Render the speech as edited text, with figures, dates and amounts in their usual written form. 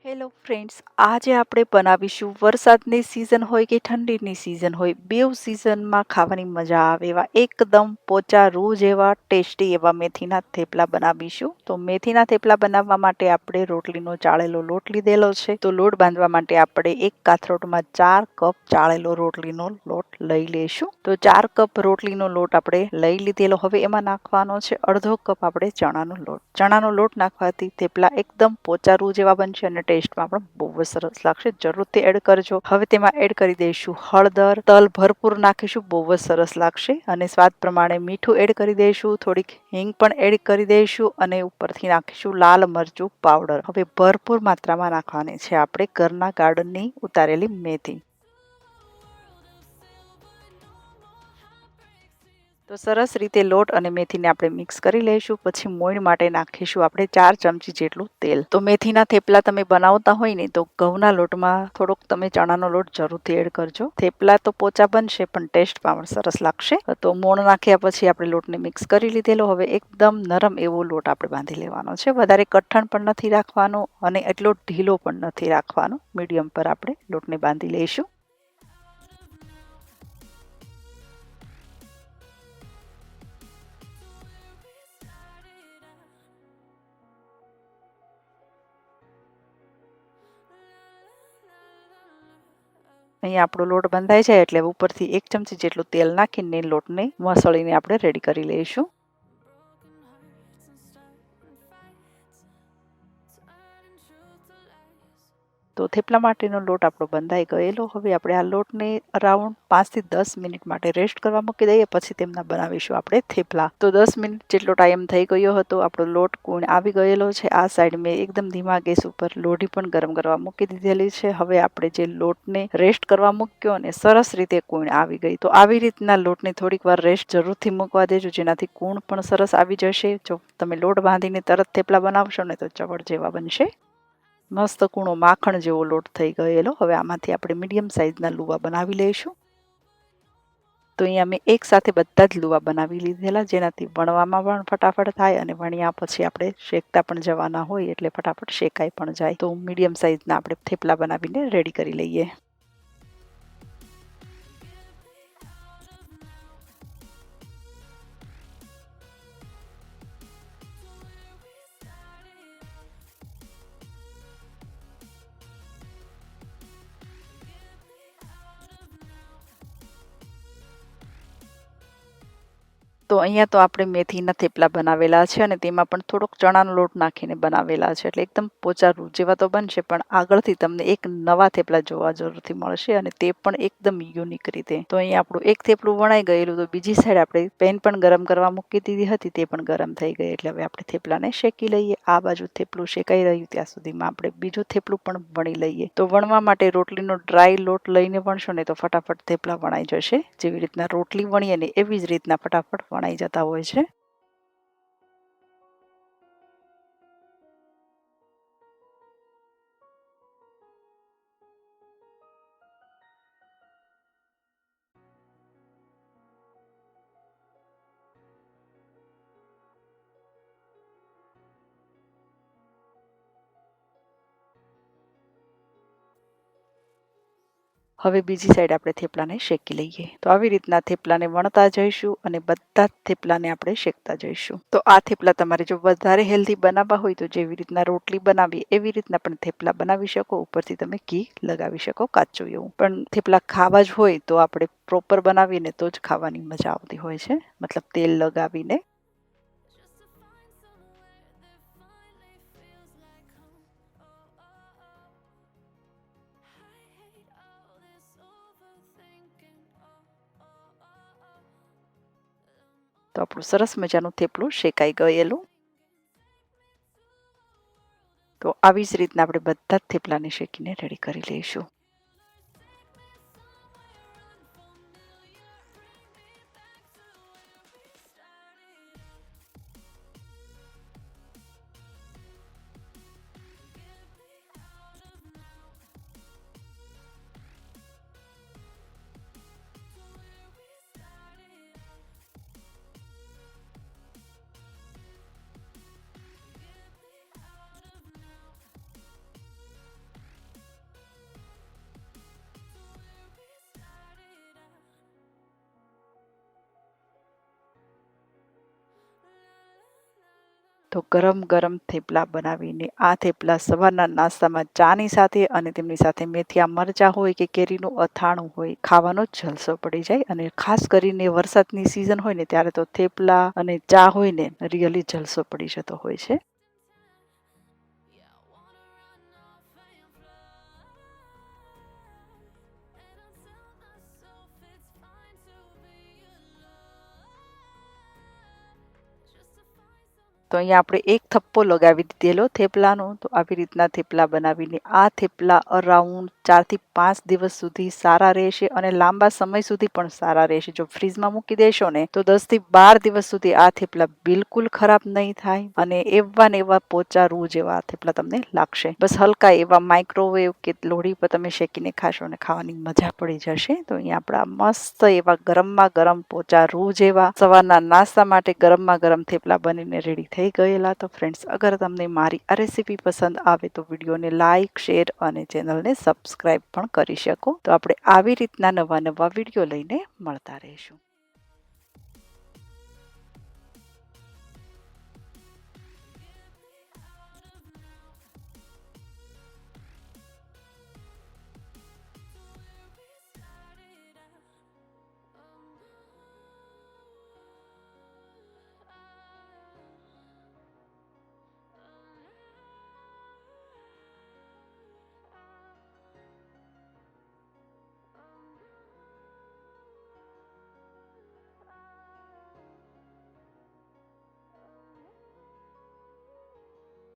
Hello friends, આજે આપણે બનાવીશું વરસાદની સિઝન હોય કે ઠંડીની સિઝન હોય બેવ સિઝનમાં ખાવાની મજા આવે એવા એકદમ પોચા રૂ જેવા ટેસ્ટી એવા મેથીના થેપલા બનાવીશું. તો મેથીના થેપલા બનાવવા માટે આપણે રોટલીનો ચાળેલો લોટ લીધેલો છે. તો લોટ બાંધવા માટે આપણે એક કાથરોટમાં 4 કપ ચાળેલો રોટલીનો લોટ લઈ લેશું. તો 4 કપ રોટલીનો લોટ આપણે લઈ લીધેલો. હવે એમાં નાખવાનો છે અડધો કપ આપણે ચણાનો લોટ નાખવાથી થેપલા એકદમ પોચા રૂ જેવા બનશે અને ટેસ્ટમાં પણ બહુ જ સરસ લાગશે. જરૂરથી એડ કરજો. હવે તેમાં એડ કરી દઈશું હળદર, તલ ભરપૂર નાખીશું, બહુ જ સરસ લાગશે. અને સ્વાદ પ્રમાણે મીઠું એડ કરી દઈશું, થોડીક હિંગ પણ એડ કરી દઈશું અને ઉપરથી નાખીશું લાલ મરચું પાવડર. હવે ભરપૂર માત્રામાં નાખવાની છે આપણે ઘરના ગાર્ડનની ઉતારેલી મેથી. તો સરસ રીતે લોટ અને મેથીને આપણે મિક્સ કરી લઈશું. પછી મોઈણ માટે નાખીશું આપણે 4 ચમચી જેટલું તેલ. તો મેથીના થેપલા તમે બનાવતા હોય ને તો ઘઉંના લોટમાં થોડોક તમે ચણાનો લોટ જરૂરથી એડ કરજો. થેપલા તો પોચા બનશે પણ ટેસ્ટમાં પણ સરસ લાગશે. તો મોણ નાખ્યા પછી આપણે લોટને મિક્સ કરી લીધેલો. હવે એકદમ નરમ એવો લોટ આપણે બાંધી લેવાનો છે. વધારે કઠણ પણ નથી રાખવાનો અને એટલો ઢીલો પણ નથી રાખવાનો. મીડિયમ પર આપણે લોટને બાંધી લઈશું. અહીંયા આપણો લોટ બંધાય છે એટલે ઉપરથી 1 ચમચી જેટલું તેલ નાખીને લોટને મસળીને આપણે રેડી કરી લઈશું. તો થેપલા માટેનો લોટ આપણો બંધાઈ ગયેલો. હવે આપણે આ લોટને અરાઉન્ડ 5 થી 10 મિનિટ માટે રેસ્ટ કરવા મૂકી દઈએ. પછી તેમના બનાવીશું આપણે થેપલા. તો 10 મિનિટ જેટલો ટાઈમ થઈ ગયો હતો. આપણો લોટ કૂણ આવી ગયેલો છે. આ સાઈડ મેં એકદમ ધીમા ગેસ ઉપર લોઢી પણ ગરમ કરવા મૂકી દીધેલી છે. હવે આપણે જે લોટને રેસ્ટ કરવા મૂક્યો અને સરસ રીતે કૂણ આવી ગઈ. તો આવી રીતના લોટને થોડીક વાર રેસ્ટ જરૂરથી મૂકવા દેજો, જેનાથી કૂણ પણ સરસ આવી જશે. જો તમે લોટ બાંધીને તરત થેપલા બનાવશો ને તો ચવડ જેવા બનશે. મસ્ત કૂણો માખણ જેવો લોટ થઈ ગયેલો. હવે આમાંથી આપણે મીડિયમ સાઈઝના લુવા બનાવી લઈશું. તો અહીંયા મેં એક સાથે બધા જ લુવા બનાવી લીધેલા, જેનાથી વણવામાં પણ ફટાફટ થાય અને વણ્યા પછી આપણે શેકતા પણ જવાના હોય એટલે ફટાફટ શેકાઈ પણ જાય. તો મીડિયમ સાઈઝના આપણે થેપલા બનાવીને રેડી કરી લઈએ. તો અહીંયા તો આપણે મેથીના થેપલા બનાવેલા છે અને તેમાં પણ થોડોક ચણાનો લોટ નાખીને બનાવેલા છે એટલે એકદમ પોચા રૂ જેવા તો બનશે, પણ આગળથી તમને એક નવા થેપલા જોવા જરૂરથી મળશે અને તે પણ એકદમ યુનિક રીતે. તો અહીંયા આપણું એક થેપલું વણાઈ ગયેલું. તો બીજી સાઈડ આપણે પેન પણ ગરમ કરવા મૂકી દીધી હતી, તે પણ ગરમ થઈ ગઈ એટલે હવે આપણે થેપલાને શેકી લઈએ. આ બાજુ થેપલું શેકાઈ રહ્યું ત્યાં સુધીમાં આપણે બીજું થેપલું પણ વણી લઈએ. તો વણવા માટે રોટલીનો ડ્રાય લોટ લઈને વણશો ને તો ફટાફટ થેપલા વણાઈ જશે. જેવી રીતના રોટલી વણીએ ને એવી જ રીતના ફટાફટ વણાઈ જતા હોય છે. હવે બીજી સાઈડ આપણે થેપલાને શેકી લઈએ. તો આવી રીતના થેપલાને વણતા જઈશું અને બધા જ થેપલાને આપણે શેકતા જઈશું. તો આ થેપલા તમારે જો વધારે હેલ્ધી બનાવવા હોય તો જેવી રીતના રોટલી બનાવી એવી રીતના પણ થેપલા બનાવી શકો. ઉપરથી તમે ઘી લગાવી શકો કાચું એવું. પણ થેપલા ખાવા જ હોય તો આપણે પ્રોપર બનાવીને તો જ ખાવાની મજા આવતી હોય છે, મતલબ તેલ લગાવીને. તો આપણું સરસ મજાનું થેપલું શેકાઈ ગયેલું. તો આવી જ રીતના આપણે બધા જ થેપલાને શેકીને રેડી કરી લઈશું. તો ગરમ ગરમ થેપલા બનાવીને આ થેપલા સવારના નાસ્તામાં ચાની સાથે અને તેમની સાથે મેથીયા મરચાં હોય કે કેરીનું અથાણું હોય ખાવાનો જ જલસો પડી જાય. અને ખાસ કરીને વરસાદની સિઝન હોય ને ત્યારે તો થેપલા અને ચા હોય ને રિયલી જલસો પડી જતો હોય છે. તો અહીંયા આપણે એક થપ્પો લગાવી દીધેલો થેપલાનો. તો આવી રીતના થેપલા બનાવીને આ થેપલા અરાઉન્ડ 4 થી 5 દિવસ સુધી સારા રહેશે અને લાંબા સમય સુધી પણ સારા રહેશે. જો ફ્રીજમાં મૂકી દેશો ને તો 10 થી 12 દિવસ સુધી આ થેપલા બિલકુલ ખરાબ નહીં થાય અને એવા ને એવા પોચા રૂ જેવા આ થેપલા તમને લાગશે. બસ હલકા એવા માઇક્રોવેવ કે લોઢી પર તમે શેકીને ખાશો અને ખાવાની મજા પડી જશે. તો અહીંયા આપણા મસ્ત એવા ગરમમાં ગરમ પોચા રૂ જેવા સવારના નાસ્તા માટે ગરમમાં ગરમ થેપલા બનીને રેડી થઈ ગયેલા. તો ફ્રેન્ડ્સ, અગર તમને મારી આ રેસીપી પસંદ આવે તો વિડીયોને લાઇક, શેર અને ચેનલને સબસ્ક્રાઇબ પણ કરી શકો. તો આપણે આવી રીતના નવા નવા વિડીયો લઈને મળતા રહીશું.